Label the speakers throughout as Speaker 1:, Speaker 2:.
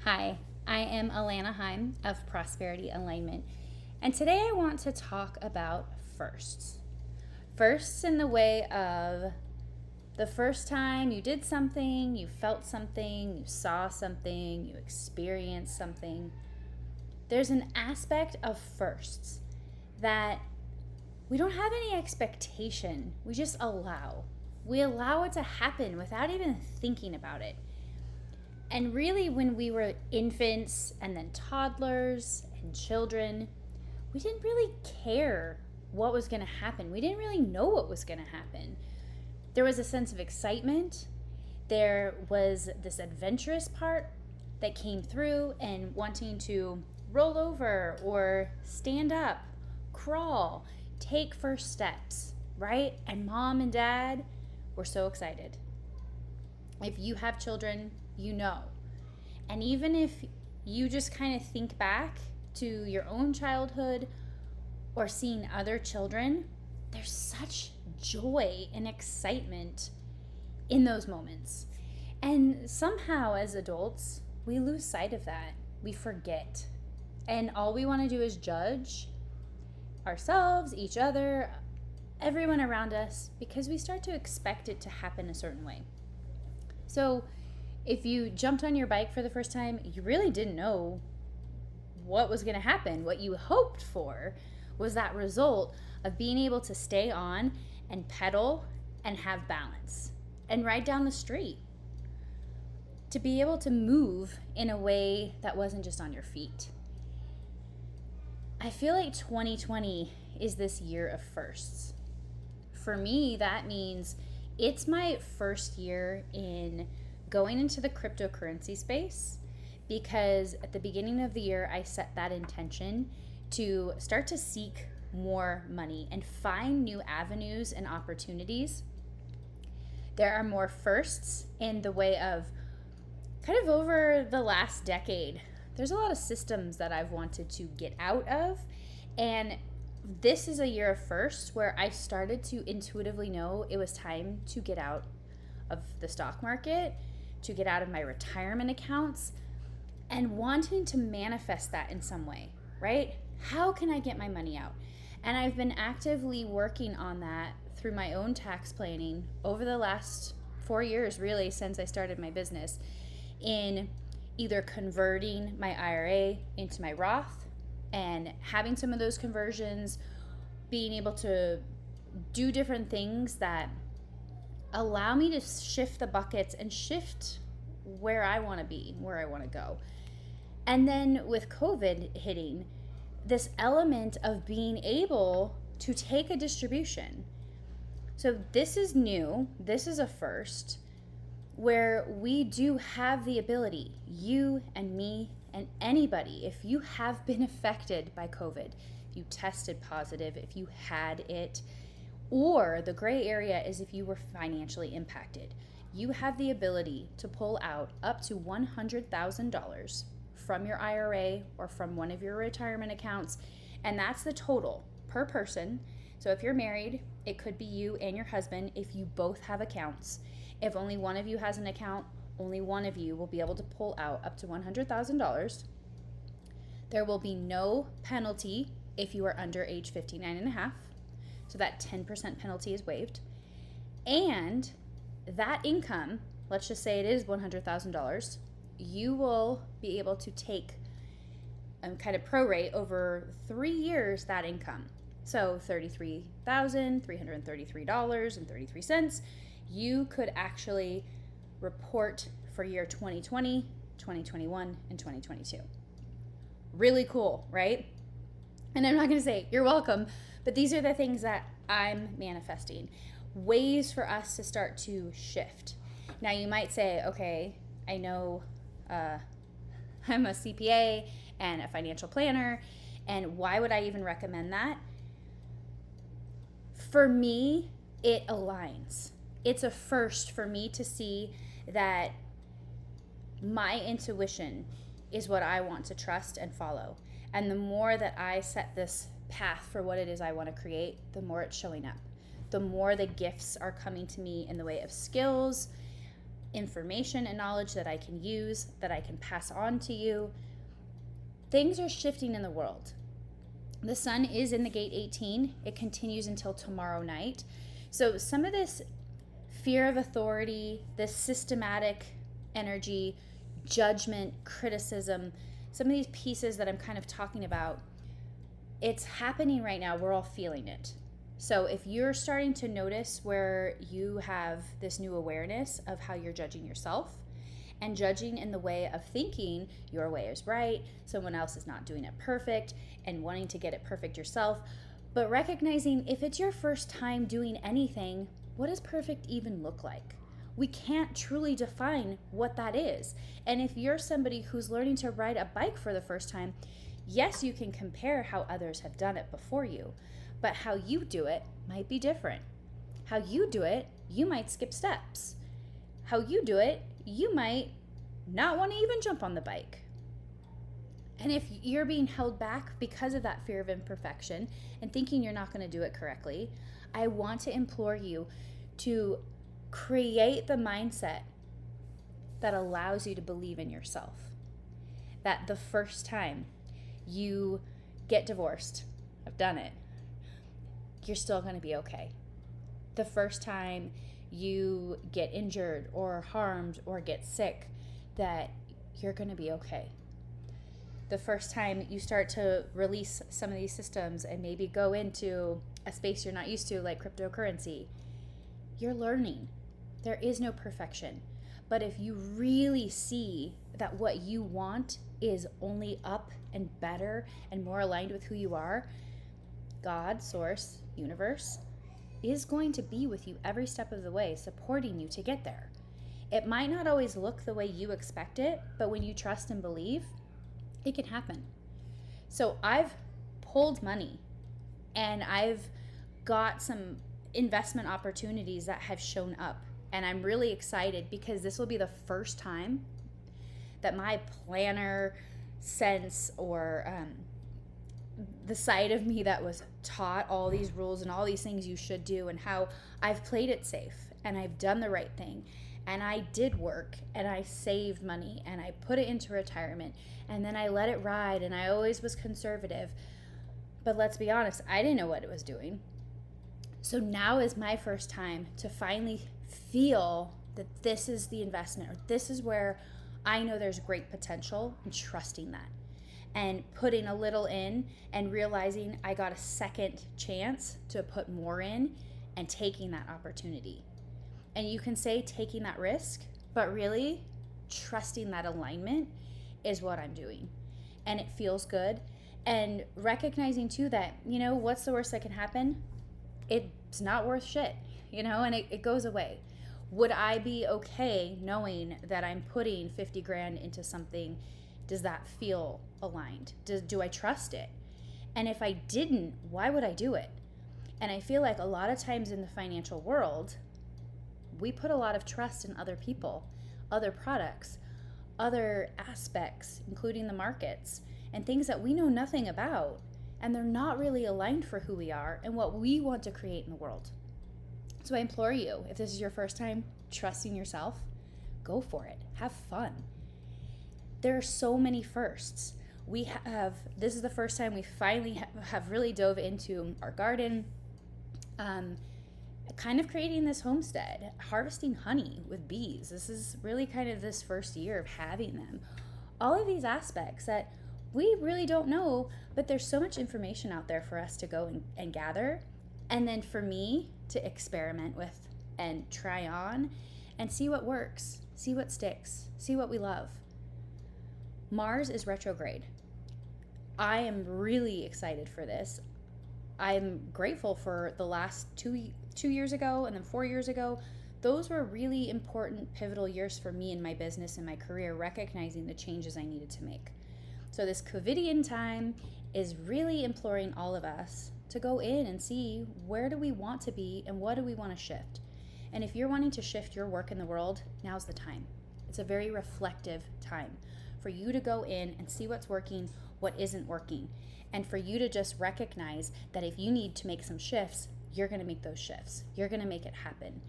Speaker 1: Hi, I am Alana Heim of Prosperity Alignment, and today I want to talk about firsts. Firsts in the way of the first time you did something, you felt something, you saw something, you experienced something. There's an aspect of firsts that we don't have any expectation, we just allow. We allow it to happen without even thinking about it. And really, when we were infants and then toddlers and children, we didn't really care what was going to happen. We didn't really know what was going to happen. There was a sense of excitement. There was this adventurous part that came through and wanting to roll over or stand up, crawl, take first steps, right? And mom and dad were so excited. If you have children, you know. And even if you just kind of think back to your own childhood or seeing other children, there's such joy and excitement in those moments. And somehow, as adults, we lose sight of that. We forget. And all we want to do is judge ourselves, each other, everyone around us, because we start to expect it to happen a certain way. So, if you jumped on your bike for the first time, you really didn't know what was going to happen. What you hoped for was that result of being able to stay on and pedal and have balance and ride down the street. To be able to move in a way that wasn't just on your feet. I feel like 2020 is this year of firsts. For me, that means it's my first year in going into the cryptocurrency space, because at the beginning of the year, I set that intention to start to seek more money and find new avenues and opportunities. There are more firsts in the way of kind of over the last decade. There's a lot of systems that I've wanted to get out of, and this is a year of firsts where I started to intuitively know it was time to get out of the stock market, to get out of my retirement accounts, and wanting to manifest that in some way, right? How can I get my money out? And I've been actively working on that through my own tax planning over the last 4 years, really, since I started my business, in either converting my IRA into my Roth and having some of those conversions, being able to do different things that allow me to shift the buckets and shift where I want to be, where I want to go. And then with COVID hitting, this element of being able to take a distribution. So this is new, this is a first, where we do have the ability, you and me and anybody, if you have been affected by COVID, if you tested positive, if you had it, or the gray area is if you were financially impacted, you have the ability to pull out up to $100,000 from your IRA or from one of your retirement accounts, and that's the total per person. So if you're married, it could be you and your husband if you both have accounts. If only one of you has an account, only one of you will be able to pull out up to $100,000. There will be no penalty if you are under age 59 and a half. So that 10% penalty is waived. And that income, let's just say it is $100,000, you will be able to take kind of prorate over 3 years that income. So $33,333.33, you could actually report for year 2020, 2021, and 2022. Really cool, right? And I'm not going to say you're welcome, but these are the things that I'm manifesting. Ways for us to start to shift. Now you might say, okay, I know I'm a CPA and a financial planner, and why would I even recommend that? For me, it aligns. It's a first for me to see that my intuition is what I want to trust and follow. And the more that I set this path for what it is I want to create, the more it's showing up. The more the gifts are coming to me in the way of skills, information and knowledge that I can use, that I can pass on to you. Things are shifting in the world. The sun is in the gate 18. It continues until tomorrow night. So some of this fear of authority, this systematic energy, judgment, criticism, some of these pieces that I'm kind of talking about, it's happening right now. We're all feeling it. So if you're starting to notice where you have this new awareness of how you're judging yourself and judging in the way of thinking your way is right, someone else is not doing it perfect, and wanting to get it perfect yourself, but recognizing if it's your first time doing anything, what does perfect even look like? We can't truly define what that is. And if you're somebody who's learning to ride a bike for the first time, yes, you can compare how others have done it before you, but how you do it might be different. How you do it, you might skip steps. How you do it, you might not want to even jump on the bike. And if you're being held back because of that fear of imperfection and thinking you're not going to do it correctly, I want to implore you to create the mindset that allows you to believe in yourself. That the first time you get divorced, I've done it, you're still going to be okay. The first time you get injured or harmed or get sick, that you're going to be okay. The first time you start to release some of these systems and maybe go into a space you're not used to, like cryptocurrency, you're learning. There is no perfection. But if you really see that what you want is only up and better and more aligned with who you are, God, source, universe, is going to be with you every step of the way, supporting you to get there. It might not always look the way you expect it, but when you trust and believe, it can happen. So I've pulled money and I've got some investment opportunities that have shown up. And I'm really excited because this will be the first time that my planner sense or the side of me that was taught all these rules and all these things you should do and how I've played it safe and I've done the right thing and I did work and I saved money and I put it into retirement and then I let it ride and I always was conservative. But let's be honest, I didn't know what it was doing. So now is my first time to finally feel that this is the investment or this is where I know there's great potential, and trusting that and putting a little in and realizing I got a second chance to put more in and taking that opportunity. And you can say taking that risk, but really trusting that alignment is what I'm doing. And it feels good. And recognizing too that, what's the worst that can happen? It's not worth shit, and it goes away. Would I be okay knowing that I'm putting 50 grand into something? Does that feel aligned? Do I trust it? And if I didn't, why would I do it? And I feel like a lot of times in the financial world, we put a lot of trust in other people, other products, other aspects, including the markets, and things that we know nothing about. And they're not really aligned for who we are and what we want to create in the world. So I implore you, if this is your first time trusting yourself, go for it. Have fun. There are so many firsts. This is the first time we finally have really dove into our garden, kind of creating this homestead, harvesting honey with bees. This is really kind of this first year of having them. All of these aspects that we really don't know, but there's so much information out there for us to go and gather. And then for me to experiment with and try on and see what works, see what sticks, see what we love. Mars is retrograde. I am really excited for this. I'm grateful for the last two years ago and then 4 years ago. Those were really important, pivotal years for me in my business and my career, recognizing the changes I needed to make. So this COVIDian time is really imploring all of us to go in and see where do we want to be and what do we want to shift. And if you're wanting to shift your work in the world, now's the time. It's a very reflective time for you to go in and see what's working, what isn't working, and for you to just recognize that if you need to make some shifts, you're going to make those shifts. You're going to make it happen.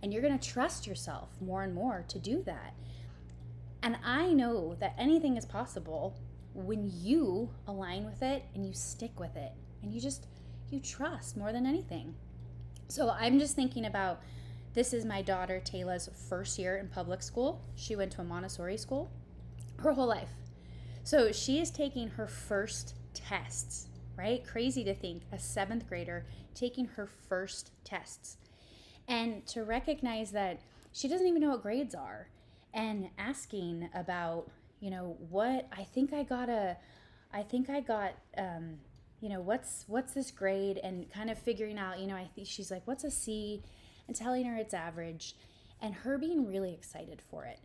Speaker 1: And you're going to trust yourself more and more to do that. And I know that anything is possible when you align with it and you stick with it and you trust more than anything. So I'm just thinking about, this is my daughter Taylor's first year in public school. She went to a Montessori school her whole life. So she is taking her first tests, right? Crazy to think, a 7th grader taking her first tests. And to recognize that she doesn't even know what grades are, and asking about, what I think I got, what's this grade, and kind of figuring out, I think she's like, what's a C, and telling her it's average, and her being really excited for it.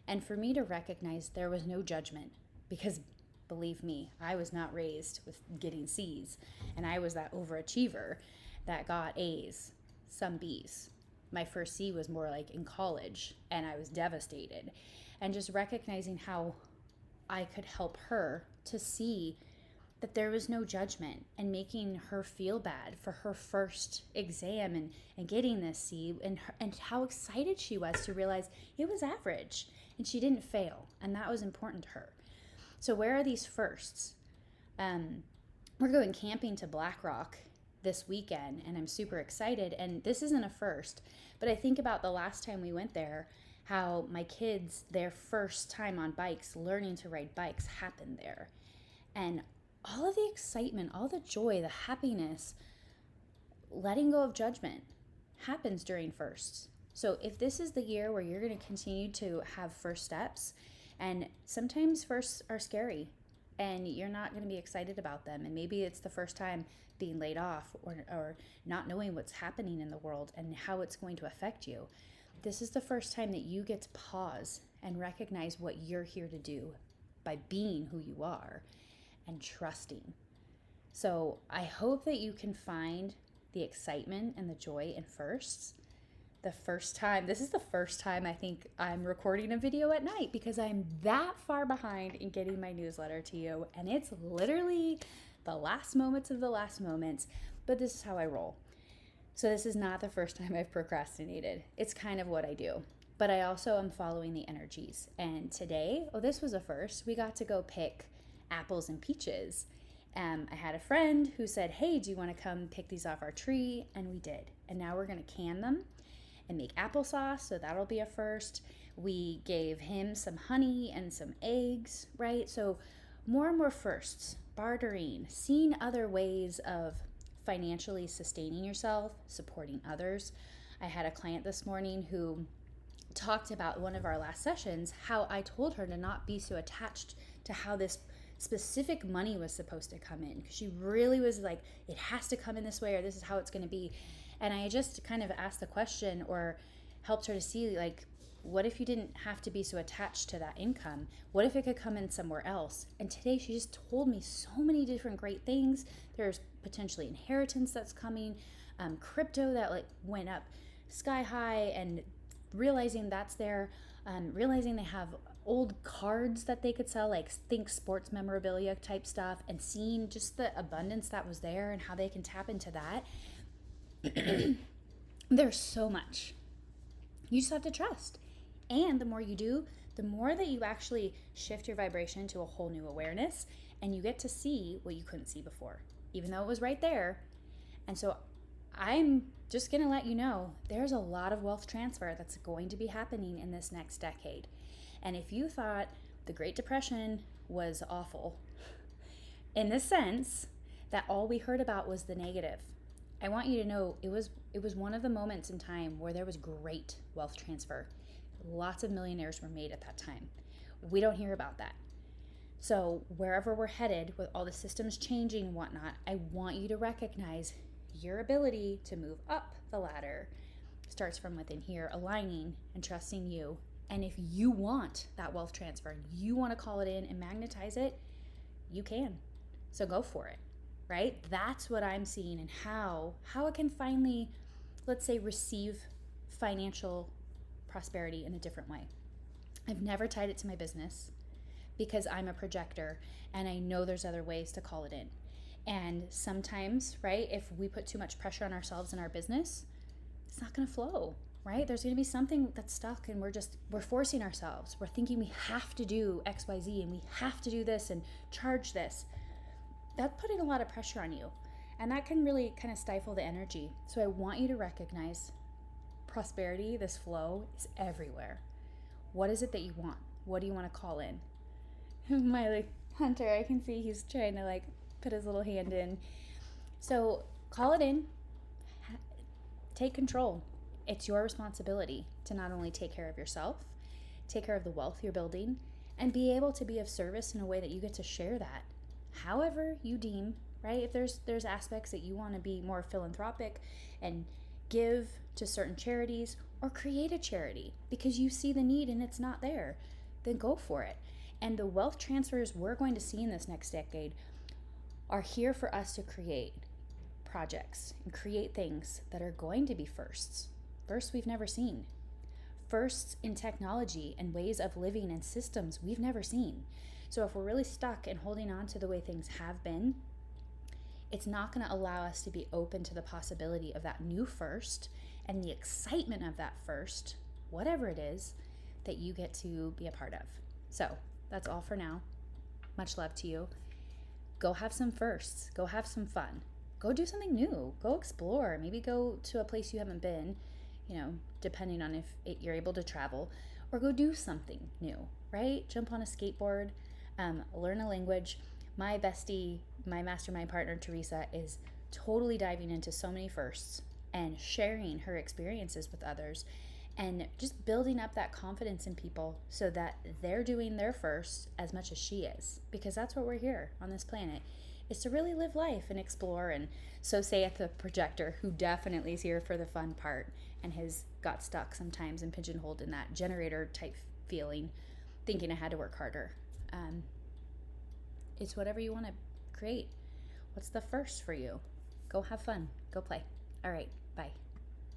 Speaker 1: And for me to recognize there was no judgment, because believe me, I was not raised with getting C's, and I was that overachiever that got A's, some B's. My first C was more like in college, and I was devastated. And just recognizing how I could help her to see that there was no judgment, and making her feel bad for her first exam and getting this C, and how excited she was to realize it was average and she didn't fail, and that was important to her. So where are these firsts? We're going camping to Black Rock this weekend, and I'm super excited. And this isn't a first, but I think about the last time we went there, how my kids, their first time on bikes, learning to ride bikes, happened there. And all of the excitement, all the joy, the happiness, letting go of judgment happens during firsts. So if this is the year where you're going to continue to have first steps, and sometimes firsts are scary and you're not going to be excited about them, and maybe it's the first time being laid off, or not knowing what's happening in the world and how it's going to affect you, this is the first time that you get to pause and recognize what you're here to do by being who you are and trusting. So I hope that you can find the excitement and the joy in firsts. This is the first time I think I'm recording a video at night, because I'm that far behind in getting my newsletter to you, and it's literally the last moments of the last moments, but this is how I roll. So this is not the first time I've procrastinated. It's kind of what I do, but I also am following the energies. And today, this was a first, we got to go pick apples and peaches. I had a friend who said, hey, do you want to come pick these off our tree? And we did. And now we're going to can them and make applesauce, so that'll be a first. We gave him some honey and some eggs, right? So more and more firsts, bartering, seeing other ways of financially sustaining yourself, supporting others. I had a client this morning who talked about one of our last sessions, how I told her to not be so attached to how this specific money was supposed to come in, because she really was like, it has to come in this way, or this is how it's going to be. And I just kind of asked the question, or helped her to see, like, what if you didn't have to be so attached to that income? What if it could come in somewhere else? And today she just told me so many different great things. There's potentially inheritance that's coming, crypto that like went up sky high, and realizing that's there, realizing they have old cards that they could sell, like think sports memorabilia type stuff, and seeing just the abundance that was there and how they can tap into that. There's so much. You just have to trust. And the more you do, the more that you actually shift your vibration to a whole new awareness, and you get to see what you couldn't see before, even though it was right there. And so I'm just going to let you know, there's a lot of wealth transfer that's going to be happening in this next decade. And if you thought the Great Depression was awful, in the sense that all we heard about was the negative, I want you to know it was one of the moments in time where there was great wealth transfer. Lots of millionaires were made at that time. We don't hear about that. So wherever we're headed with all the systems changing and whatnot, I want you to recognize your ability to move up the ladder starts from within here, aligning and trusting you. And if you want that wealth transfer, you want to call it in and magnetize it, you can. So go for it, right? That's what I'm seeing, and how it can finally, let's say, receive financial prosperity in a different way. I've never tied it to my business because I'm a projector and I know there's other ways to call it in. And sometimes, right, if we put too much pressure on ourselves in our business, it's not going to flow. right? There's going to be something that's stuck and we're forcing ourselves. We're thinking we have to do XYZ and we have to do this and charge this. That's putting a lot of pressure on you. And that can really kind of stifle the energy. So I want you to recognize prosperity, this flow is everywhere. What is it that you want? What do you want to call in? My hunter, I can see he's trying to put his little hand in. So call it in. Take control. It's your responsibility to not only take care of yourself, take care of the wealth you're building, and be able to be of service in a way that you get to share that however you deem, right? If there's aspects that you want to be more philanthropic and give to certain charities or create a charity because you see the need and it's not there, then go for it. And the wealth transfers we're going to see in this next decade are here for us to create projects and create things that are going to be firsts we've never seen, firsts in technology and ways of living and systems we've never seen. So if we're really stuck and holding on to the way things have been, it's not going to allow us to be open to the possibility of that new first and the excitement of that first, whatever it is, that you get to be a part of. So that's all for now. Much love to you. Go have some firsts. Go have some fun. Go do something new. Go explore. Maybe go to a place you haven't been, depending on if you're able to travel, or go do something new, right? Jump on a skateboard, learn a language. My bestie, my mastermind partner, Teresa, is totally diving into so many firsts and sharing her experiences with others and just building up that confidence in people so that they're doing their first as much as she is, because that's what we're here on this planet, is to really live life and explore. And so saith the projector, who definitely is here for the fun part and has got stuck sometimes and pigeonholed in that generator type feeling, thinking I had to work harder. It's whatever you want to create. What's the first for you? Go have fun. Go play. All right. Bye.